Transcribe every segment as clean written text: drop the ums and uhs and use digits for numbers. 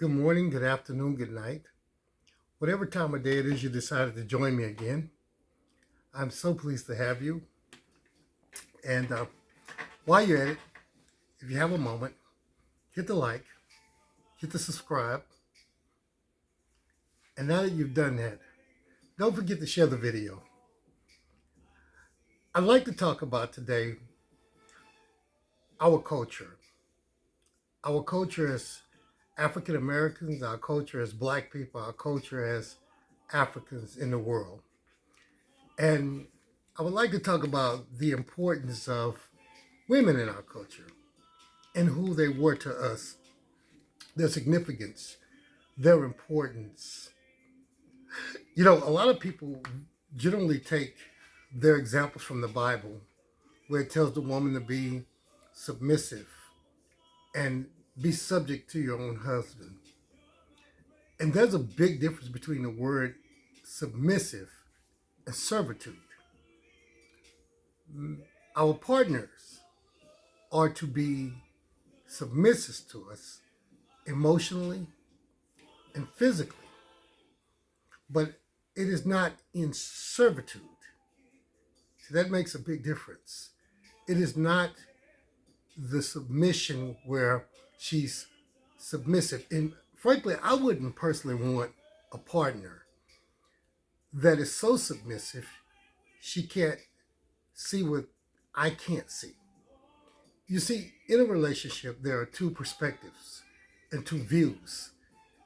Good morning, good afternoon, good night. Whatever time of day it is you decided to join me again, I'm so pleased to have you. And while you're at it, if you have a moment, hit the like, hit the subscribe. And now that you've done that, don't forget to share the video. I'd like to talk about today our culture. Our culture as African Americans, our culture as Black people, our culture as Africans in the world. And I would like to talk about the importance of women in our culture and who they were to us, their significance, their importance. A lot of people generally take their examples from the Bible, where it tells the woman to be submissive and be subject to your own husband. And there's a big difference between the word submissive and servitude. Our partners are to be submissive to us emotionally and physically, but it is not in servitude. See, that makes a big difference. It is not the submission where she's submissive. And frankly, I wouldn't personally want a partner that is so submissive she can't see what I can't see. You see, in a relationship, there are two perspectives and two views.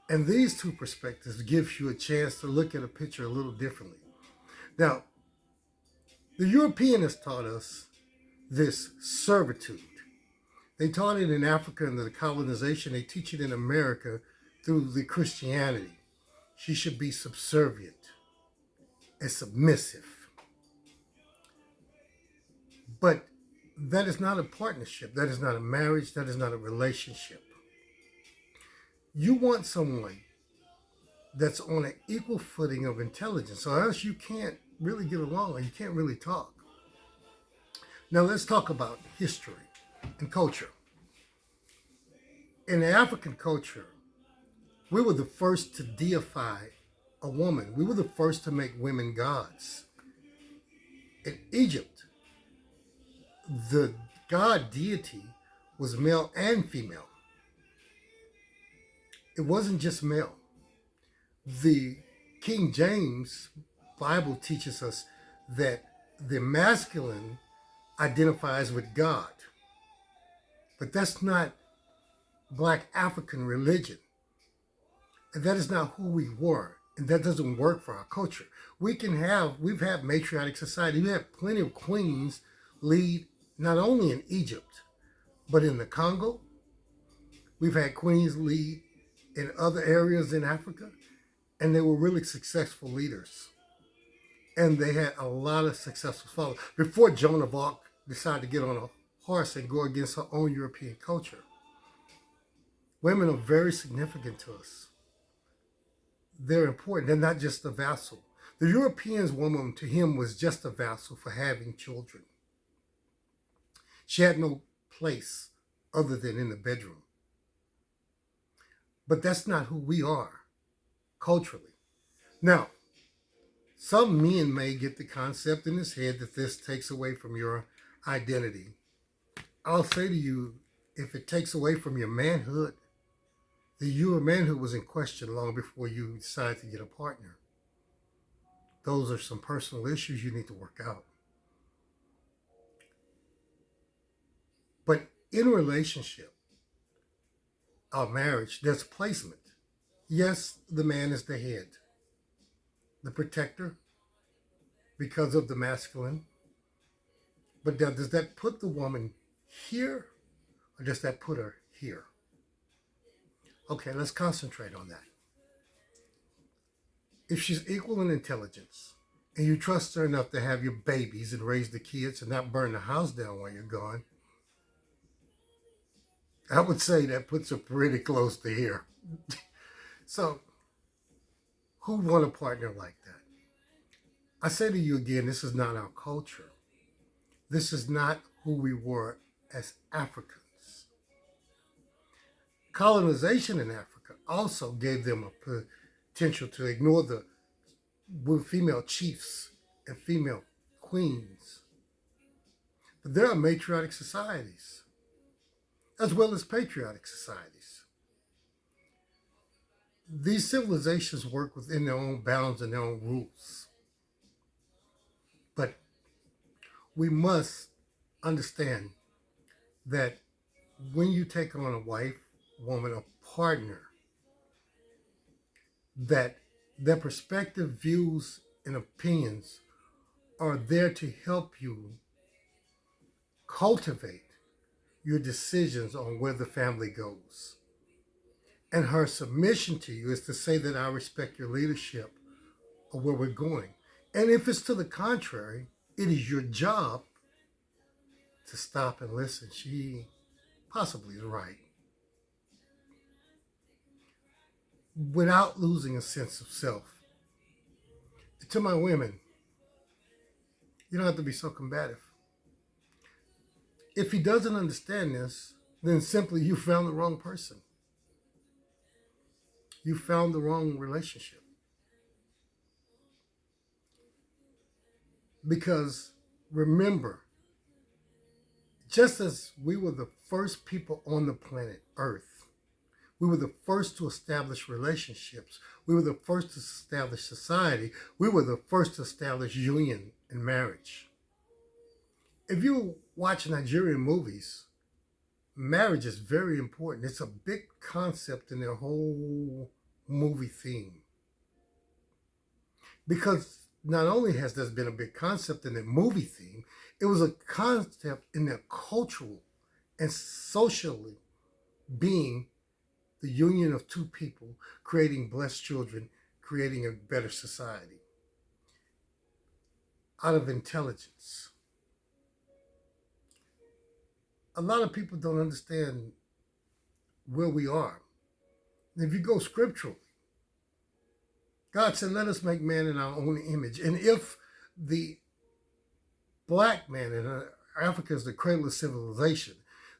And these two perspectives gives you a chance to look at a picture a little differently. Now, the European has taught us this servitude. They taught it in Africa under the colonization. They teach it in America through the Christianity. She should be subservient and submissive. But that is not a partnership. That is not a marriage. That is not a relationship. You want someone that's on an equal footing of intelligence, or else you can't really get along or you can't really talk. Now let's talk about history and culture. In the African culture, we were the first to deify a woman. We were the first to make women gods. In Egypt, the god deity was male and female. It wasn't just male. The King James Bible teaches us that the masculine identifies with God. But that's not Black African religion. And that is not who we were. And that doesn't work for our culture. We've had matriarchal society. We have plenty of queens lead not only in Egypt, but in the Congo. We've had queens lead in other areas in Africa. And they were really successful leaders. And they had a lot of successful followers. Before Joan of Arc decided to get on a horse and go against her own European culture. Women are very significant to us. They're important. They're not just a vassal. The European's woman to him was just a vassal for having children. She had no place other than in the bedroom. But that's not who we are culturally. Now, some men may get the concept in his head that this takes away from your identity. I'll say to you, if it takes away from your manhood, then your manhood was in question long before you decided to get a partner. Those are some personal issues you need to work out. But in a relationship, our marriage, there's placement. Yes, the man is the head, the protector, because of the masculine. But now, does that put the woman here, or does that put her here? Okay, let's concentrate on that. If she's equal in intelligence, and you trust her enough to have your babies and raise the kids and not burn the house down while you're gone, I would say that puts her pretty close to here. So, who would want a partner like that? I say to you again, this is not our culture. This is not who we were as Africans. Colonization in Africa also gave them a potential to ignore the female chiefs and female queens. But there are matriarchic societies as well as patriotic societies. These civilizations work within their own bounds and their own rules. But we must understand that when you take on a wife, woman, a partner, that their perspective, views, and opinions are there to help you cultivate your decisions on where the family goes. And her submission to you is to say that I respect your leadership of where we're going. And if it's to the contrary, it is your job to stop and listen. She possibly is right. Without losing a sense of self. To my women, you don't have to be so combative. If he doesn't understand this, then simply you found the wrong person. You found the wrong relationship. Because remember, just as we were the first people on the planet Earth, we were the first to establish relationships. We were the first to establish society. We were the first to establish union and marriage. If you watch Nigerian movies, marriage is very important. It's a big concept in their whole movie theme. Because not only has there been a big concept in their movie theme, it was a concept in their cultural and socially being the union of two people, creating blessed children, creating a better society. Out of intelligence. A lot of people don't understand where we are. If you go scripturally, God said, let us make man in our own image. And if the black man in Africa is the cradle of civilization,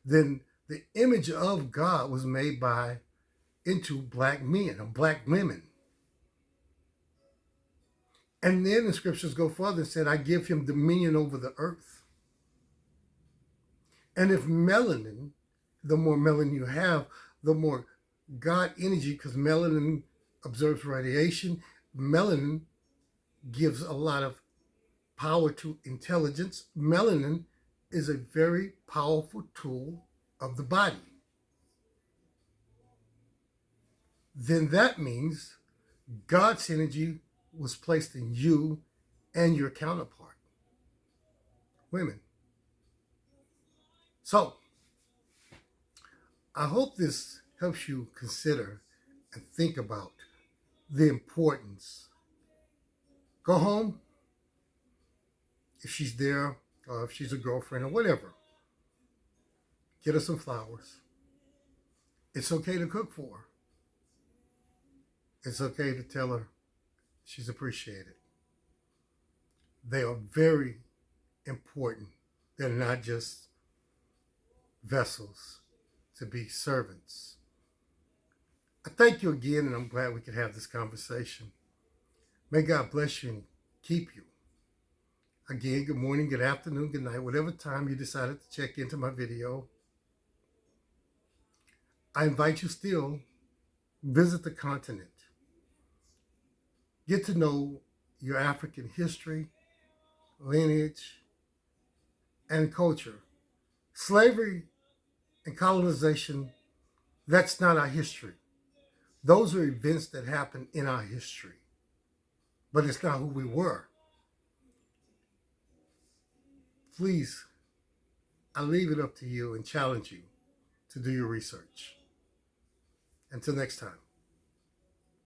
then the image of God was made into black men or black women. And then the scriptures go further and said, I give him dominion over the earth. And if melanin, the more melanin you have, the more God energy, because melanin absorbs radiation. Melanin gives a lot of power to intelligence. Melanin is a very powerful tool of the body. Then that means God's energy was placed in you and your counterpart, women. So, I hope this helps you consider and think about the importance. Go home, if she's there, or if she's a girlfriend or whatever. Get her some flowers. It's okay to cook for her. It's okay to tell her she's appreciated. They are very important. They're not just vessels to be servants. I thank you again, and I'm glad we could have this conversation. May God bless you and keep you. Again, good morning, good afternoon, good night, whatever time you decided to check into my video. I invite you still, visit the continent. Get to know your African history, lineage, and culture. Slavery and colonization, that's not our history. Those are events that happened in our history, but it's not who we were. Please, I leave it up to you and challenge you to do your research. Until next time.